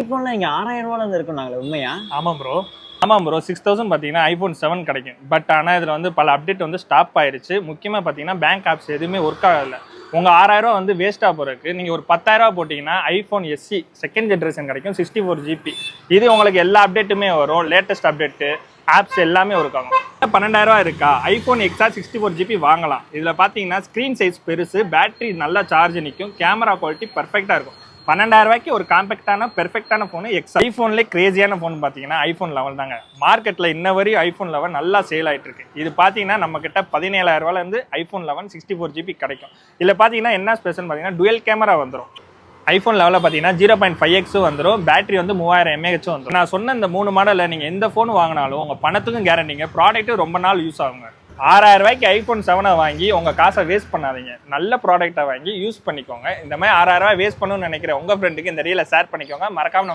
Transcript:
ஐபோன்ல இங்க 6000 ரூபாயில இருந்து இருக்குனாங்களே உண்மையா? ஆமாம் ப்ரோ 6000 பார்த்தீங்கன்னா ஐஃபோன் 7 கிடைக்கும். பட் ஆனால் இதில் வந்து பல அப்டேட் வந்து ஸ்டாப் ஆயிடுச்சு. முக்கியமாக பார்த்தீங்கன்னா பேங்க் ஆப்ஸ் எதுவுமே ஒர்க் ஆகலை. உங்கள் 6000 வந்து வேஸ்ட்டாக போகிறதுக்கு நீங்கள் ஒரு 10000 போட்டிங்கன்னா ஐஃபோன் SE செகண்ட் ஜென்ரேஷன் கிடைக்கும் 64 GB. இது உங்களுக்கு எல்லா அப்டேட்டுமே வரும். லேட்டஸ்ட் அப்டேட்டு ஆப்ஸ் எல்லாமே ஒர்க் ஆகும். 12000 இருக்கா, ஐஃபோன் XR 64 GB வாங்கலாம். இதில் பார்த்தீங்கன்னா ஸ்க்ரீன் சைஸ் பெருசு, பேட்டரி நல்லா சார்ஜ் நிற்கும், கேமரா குவாலிட்டி பர்ஃபெக்டாக இருக்கும். 12000 ரூபாய்க்கு ஒரு காம்பேக்டான பெர்ஃபெக்டான ஃபோனு ஐஃபோன்லேயே கிரேசியான ஃபோன் பார்த்தீங்கன்னா ஐஃபோன் 11 தாங்க. மார்க்கெட்டில் இன்ன வரையும் ஐஃபோன் 11 நல்லா சேல் ஆகிட்டு இருக்கு. இது பார்த்தீங்கன்னா நம்ம கிட்ட 17000 ரூபாயிலேருந்து ஐஃபோன் 11 64 GB கிடைக்கும். இதில் பார்த்தீங்கன்னா என்ன ஸ்பெஷல் பார்த்தீங்கன்னா டுவெல் கேமரா வந்துடும். ஐஃபோன் 11 பார்த்தீங்கன்னா 0.5x வந்துடும். பேட்டரி வந்து 3000 mAh வந்துடும். நான் சொன்ன இந்த 3 மாடலில் நீங்கள் எந்த ஃபோன் வாங்கினாலும் உங்கள் பணத்துக்கும் கேரண்டிங்க, ப்ராடக்ட்டும் ரொம்ப நாள் யூஸ் ஆகுங்க. 6000 ரூபாய்க்கு ஐஃபோன் 7 வாங்கி உங்கள் காசை வேஸ்ட் பண்ணாதீங்க. நல்ல ப்ராடக்ட்டை வாங்கி யூஸ் பண்ணிக்கோங்க. இந்த மாதிரி 6000 ரூபாய் வேஸ்ட் பண்ணணும்னு நினைக்கிற உங்கள் ஃப்ரெண்டுக்கு இந்த ரீலை ஷேர் பண்ணிக்கோங்க. மறக்காம